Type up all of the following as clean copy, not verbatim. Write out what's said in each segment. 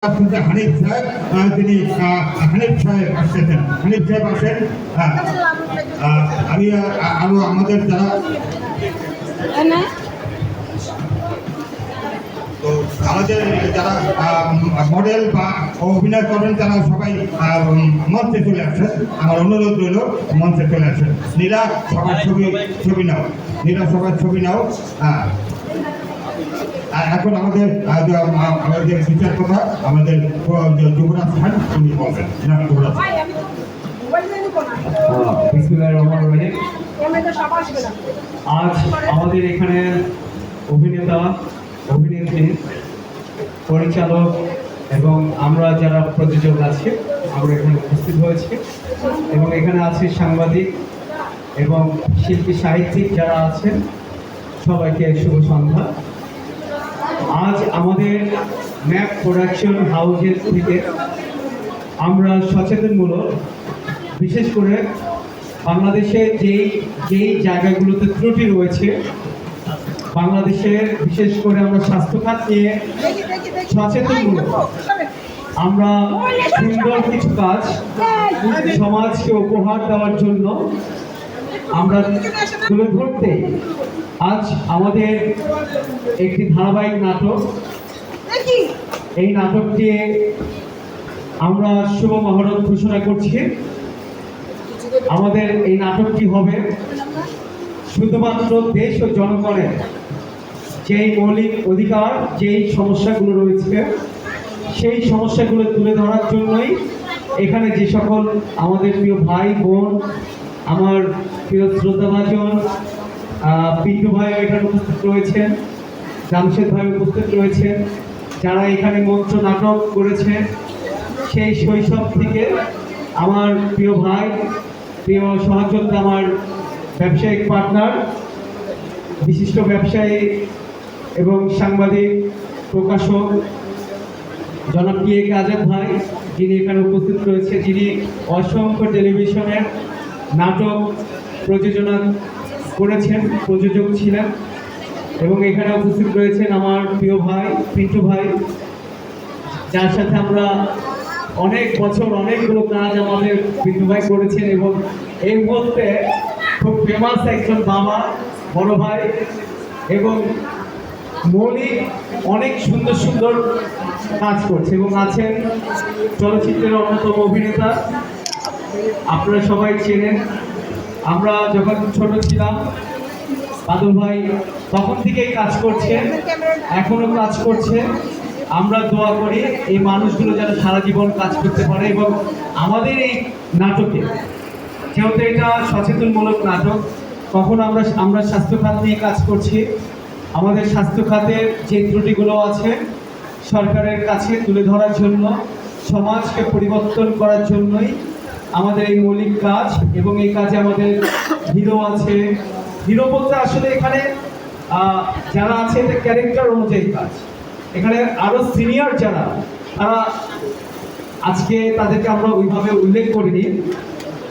হানিফ সাহেব তিনি হানিফ সাহেব আসতেছেন। হানিফ সাহেব আসেন। আমি আরো আমাদের যারা তো আমাদের যারা মডেল বা অভিনয় করেন তারা সবাই মঞ্চে চলে আসেন। আমার অনুরোধ রইল মঞ্চে চলে আসেন। নীরা সবার ছবি নাও, নীরা সবার ছবি নাও। এখন আমাদের বিচার কথা আমাদের যুবরাজ খান উনি বলবেন। যুবরাজ আজ আমাদের এখানে অভিনেতা, অভিনেত্রী, পরিচালক এবং আমরা যারা প্রযোজক আছি আমরা এখানে উপস্থিত হয়েছি এবং এখানে আছে সাংবাদিক এবং শিল্পী সাহিত্যিক যারা আছেন, সবাইকে শুভ সন্ধ্যা। আজ আমাদের ম্যাপ প্রোডাকশন হাউসের থেকে আমরা সচেতনমূলক, বিশেষ করে বাংলাদেশে যেই জায়গাগুলোতে ত্রুটি রয়েছে, বাংলাদেশের বিশেষ করে আমরা স্বাস্থ্যখাত নিয়ে সচেতনমূলক আমরা সুন্দর কিছু কাজ সমাজকে উপহার দেওয়ার জন্য আমরা তুলে ধরতে আজ আমাদের একটি ধারাবাহিক নাটক, এই নাটকটি আমরা শুভ মহরত ঘোষণা করছি। আমাদের এই নাটকটি হবে শুধুমাত্র দেশ ও জনগণের যেই মৌলিক অধিকার, যেই সমস্যাগুলো রয়েছে সেই সমস্যাগুলো তুলে ধরার জন্যই এখানে যে সকল আমাদের প্রিয় ভাই বোন, আমার প্রিয় শ্রদ্ধাভাজন পিন্টু ভাই এখানে উপস্থিত রয়েছেন, জামশেদ ভাই উপস্থিত রয়েছেন, যারা এখানে মঞ্চ নাটক করেছে সেই শৈশব থেকে আমার প্রিয় ভাই, প্রিয় সহযোদ্ধা, আমার ব্যবসায়িক পার্টনার, বিশিষ্ট ব্যবসায়ী এবং সাংবাদিক, প্রকাশক জনাব PA আজাদ ভাই, যিনি এখানে উপস্থিত রয়েছে, যিনি অসংখ্য টেলিভিশনের নাটক প্রযোজনা করেছেন, প্রযোজক ছিলেন। এবং এখানে উপস্থিত রয়েছেন আমার প্রিয় ভাই পিন্টু ভাই, যার সাথে আমরা অনেক বছর অনেকগুলো কাজ আমাদের পিন্টু ভাই করেছেন এবং এই মুহূর্তে খুব ফেমাস একজন বাবা, বড় ভাই এবং মৌলিক অনেক সুন্দর সুন্দর কাজ করছে এবং আছেন চলচ্চিত্রের অন্যতম অভিনেতা, আপনারা সবাই চেনেন। আমরা যখন ছোট ছিলাম বাদল ভাই তখন থেকেই কাজ করছে, এখনো কাজ করছে। আমরা দোয়া করি এই মানুষগুলো যেন সারা জীবন কাজ করতে পারে এবং আমাদের এই নাটকে, যেহেতু এটা সচেতনমূলক নাটক, কখন আমরা স্বাস্থ্য খাত নিয়ে কাজ করছি, আমাদের স্বাস্থ্য খাতের যে ত্রুটিগুলো আছে সরকারের কাছে তুলে ধরার জন্য, সমাজকে পরিবর্তন করার জন্যই আমাদের এই মৌলিক কাজ। এবং এই কাজে আমাদের হিরো আছে। হিরো বলতে আসলে এখানে যারা আছে এটা ক্যারেক্টার অনুযায়ী কাজ। এখানে আরো সিনিয়র যারা, তারা আজকে তাদেরকে আমরা ওইভাবে উল্লেখ করিনি,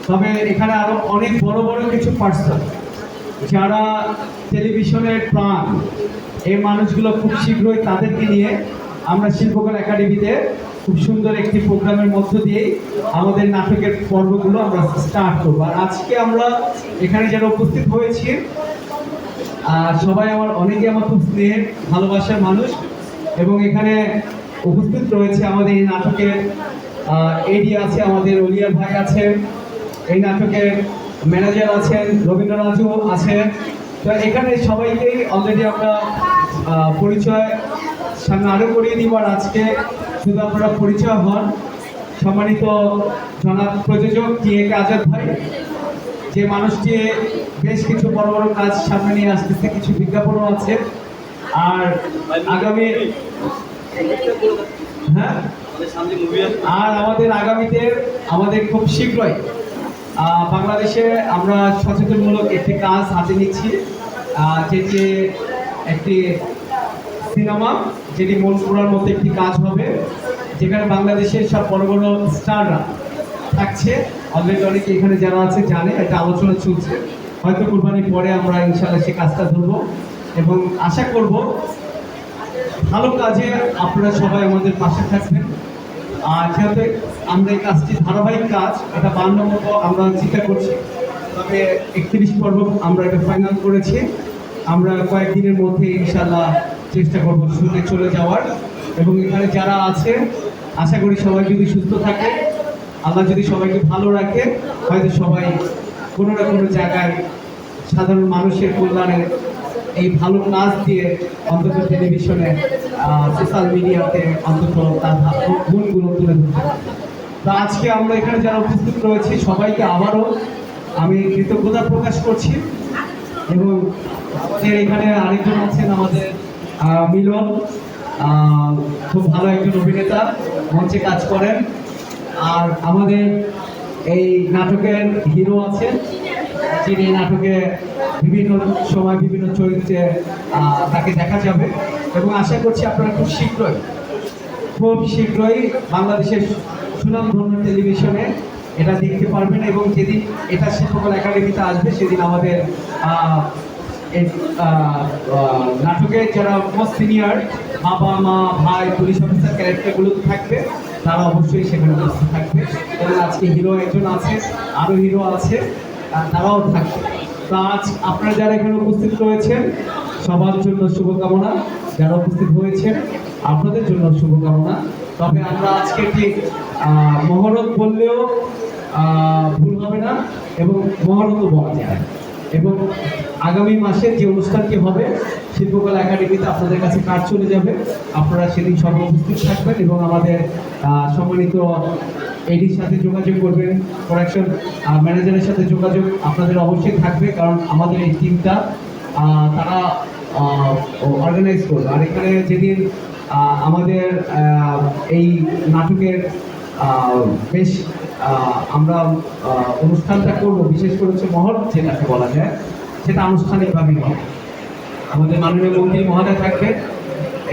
তবে এখানে আরো অনেক বড় বড় কিছু পার্সন যারা টেলিভিশনের প্রাণ, এই মানুষগুলো খুব শীঘ্রই তাদেরকে নিয়ে আমরা শিল্পকলা একাডেমিতে খুব সুন্দর একটি প্রোগ্রামের মধ্য দিয়েই আমাদের নাটকের পর্বগুলো আমরা স্টার্ট করবো। আর আজকে আমরা এখানে যারা উপস্থিত হয়েছি সবাই অনেকে আমার খুব স্নেহের ভালোবাসার মানুষ এবং এখানে উপস্থিত রয়েছে আমাদের এই নাটকের এডি আছে, আমাদের অলিয়ার ভাই আছেন, এই নাটকের ম্যানেজার আছেন, রবীন্দ্রনাথও আছেন। তো এখানে সবাইকেই অলরেডি আমরা পরিচয় সামনে আরও করিয়ে দিব। আর আজকে শুধু আপনারা পরিচয় হন, সম্মানিত জনাব প্রযোজক PA আজাদ ভাই, যে মানুষটি বেশ কিছু বড় বড় কাজ সামনে নিয়ে আসতেছে, কিছু বিজ্ঞাপনও আছে। আর আগামী আগামীতে আমাদের খুব শীঘ্রই বাংলাদেশে আমরা সচেতনমূলক একটি কাজ হাতে নিচ্ছি, যেটি একটি সিনেমা, যেটি মন পুরার মতো একটি কাজ হবে, যেখানে বাংলাদেশের সব বড় বড় স্টাররা থাকছে। অলরেডি অনেকে এখানে যারা আছে জানে, এটা আলোচনা চলছে, হয়তো কুরবানির পরে আমরা ইনশাআল্লাহ সেই কাজটা ধরবো এবং আশা করব ভালো কাজে আপনারা সবাই আমাদের পাশে থাকবেন। আর যেহেতু আমরা এই কাজটি ধারাবাহিক কাজ, এটা 52 মতো আমরা চিন্তা করছি, তবে 31 পর্ব আমরা এটা ফাইনাল করেছি। আমরা কয়েকদিনের মধ্যে ইনশাল্লাহ চেষ্টা করবো শুটে চলে যাওয়ার, এবং এখানে যারা আছে আশা করি সবাই যদি সুস্থ থাকে, আল্লাহ যদি সবাইকে ভালো রাখে, হয়তো সবাই কোনো না কোনো জায়গায় সাধারণ মানুষের কল্যাণে এই ভালো কাজ দিয়ে অন্তত টেলিভিশনে, সোশ্যাল মিডিয়াতে অন্তত তার গুণগুলো তুলে ধরতে পারে। তো আজকে আমরা এখানে যারা উপস্থিত রয়েছি সবাইকে আবারও আমি কৃতজ্ঞতা প্রকাশ করছি। এবং আমাদের এখানে আরেকজন আছেন আমাদের মিলন, খুব ভালো একজন অভিনেতা, মঞ্চে কাজ করেন। আর আমাদের এই নাটকের হিরো আছেন, যিনি নাটকে বিভিন্ন সময় বিভিন্ন চরিত্রে তাকে দেখা যাবে, এবং আশা করছি আপনারা খুব শীঘ্রই বাংলাদেশের সুনামধন্য টেলিভিশনে এটা দেখতে পারবেন। এবং যেদিন এটা শিল্পকলা একাডেমিতে আসবে সেদিন আমাদের নাটকের যারা মোস্ট সিনিয়র বাবা মা ভাই পুলিশ অফিসার ক্যারেক্টারগুলো থাকবে, তারা অবশ্যই সেখানে উপস্থিত থাকবে। এবং আজকে হিরো একজন আছে, আরও হিরো আছে, তারাও থাকবে। তো আজ আপনারা যারা এখানে উপস্থিত রয়েছেন সবার জন্য শুভকামনা, যারা উপস্থিত হয়েছেন আপনাদের জন্য শুভকামনা। তবে আমরা আজকে ঠিক মহরত বললেও ভুল হবে না, এবং মহরতও বলা যায়। এবং আগামী মাসে যে অনুষ্ঠানটি হবে শিল্পকলা একাডেমিতে আপনাদের কাছে কার্ড চলে যাবে, আপনারা সেদিন সবাই উপস্থিত থাকবেন এবং আমাদের সম্মানিত এডির সাথে যোগাযোগ করবেন, প্রোডাকশন ম্যানেজারের সাথে যোগাযোগ আপনাদের অবশ্যই থাকবে, কারণ আমাদের এই টিমটা তারা অর্গানাইজ করবে। আর এখানে যেদিন আমাদের এই নাটকের বেশ আমরা অনুষ্ঠানটা করব, বিশেষ করে হচ্ছে মহল যেটাকে বলা যায়, সেটা আনুষ্ঠানিকভাবেই হবে। আমাদের মাননীয় মন্ত্রী মহোদয় থাকবে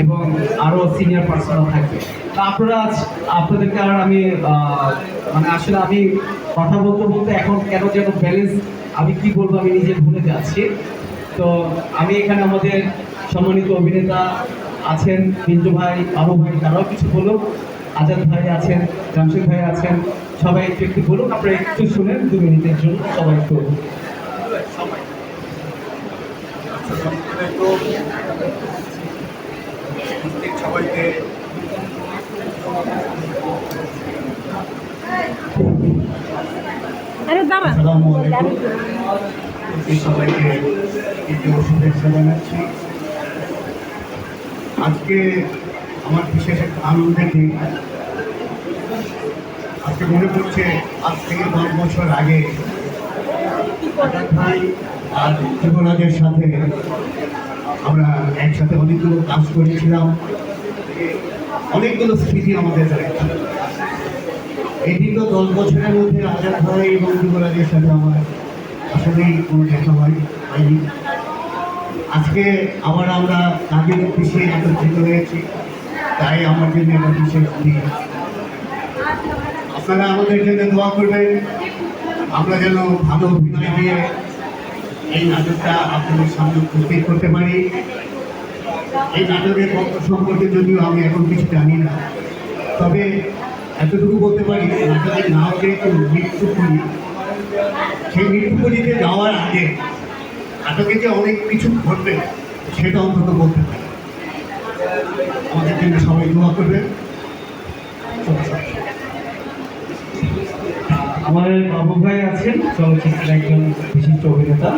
এবং আরও সিনিয়র পার্সনও থাকবে। তা আপনারা আজ আপনাদেরকে আর আমি মানে আসলে আমি কথা বলতে বলতে এখন কেন যেন ব্যালেন্স আমি কি বলবো আমি নিজে ভুলে যাচ্ছি। তো আমি এখানে আমাদের সম্মানিত অভিনেতা আছেন, বিন্দু ভাই, বাবু ভাই, তারাও কিছু বলুক, আজাদ ভাই আছেন, জামশেদ ভাই আছেন, সবাই একটু একটু বলুন, আপনারা একটু শুনেন 2 মিনিটের জন্য সবাই একটু। সবাইকে আসসালামু আলাইকুম, সবাইকে শুভেচ্ছা জানাচ্ছি। আজকে আমার বিশেষ একটা আনন্দের দিন। আজকে মনে পড়ছে আজ থেকে 10 বছর আগে আজাদ ভাই আর যুবরাজের সাথে আমরা একসাথে অনেকগুলো কাজ করেছিলাম, অনেকগুলো স্মৃতি আমাদের রয়েছে। এই দীর্ঘ 10 বছরের মধ্যে আজাদ ভাই এবং যুবরাজের সাথে আমার আসলেই কোনো দেখা হয়নি। আজকে আবার আমরা কাজের উদ্দেশ্যে একত্রিত হয়েছি, তাই আমার জন্য একটা বিশেষ দিন। আপনারা আমাদের জন্য দোয়া করবেন, আমরা যেন ভালো অভিনয় দিয়ে এই নাটকটা আপনাদের সামনে উপস্থিত করতে পারি। এই নাটকের পক্ষ সম্পর্কে যদিও আমি এখন কিছু জানি না, তবে এতটুকু বলতে পারি নাটকের নায়কের একটু মৃত্যুপুরী, সেই মৃত্যুপুরীতে যাওয়ার আগে নাটকে যে অনেক কিছু ঘটবে সেটা অন্তত বলতে পারি। আমাদের জন্য সবাই দোয়া করবেন। আমার বাবু ভাই আছেন, চলচ্চিত্রের একজন বিশিষ্ট অভিনেতা।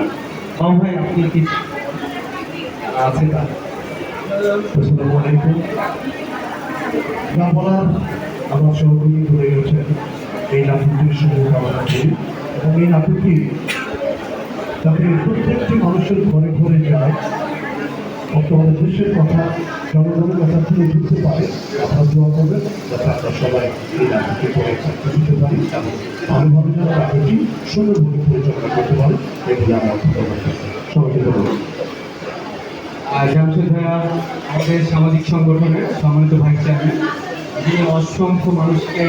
বাবু ভাই আপনি কি আছে? আসসালামু আলাইকুম। না বলার আমার সহকর্মী ধরে গেছেন এই নাটকটির শুভকামনা করি, এবং এই নাটকটি যাতে প্রত্যেকটি মানুষের ঘরে ঘরে যায়, বর্তমানে দেশের কথা, জনগণের কথা তুলে ধরতে পারে। আপনার দোয়া করবেন যাতে আমরা সবাই এই নাটকটি করে সাকসেস হতে পারি এবং ভালোভাবে যেন নাটকটি সুন্দরভাবে পরিচালনা করতে পারে, এগুলি আমার সবাইকে ধন্যবাদ। জামশেদ ভাইয়া আমাদের সামাজিক সংগঠনের সম্মানিত ভাইস চেয়ারম্যান, যিনি অসংখ্য মানুষকে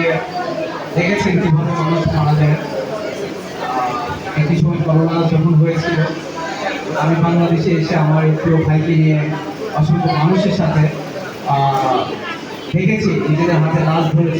দেখেছেন কীভাবে মানুষ মারা যায়। একই সময় করোনা যখন হয়েছিল, আমি বাংলাদেশে এসে আমার এই প্রিয় ভাইকে নিয়ে অসংখ্য মানুষের সাথে দেখেছে, নিজেদের হাতে লাশ ধরেছে।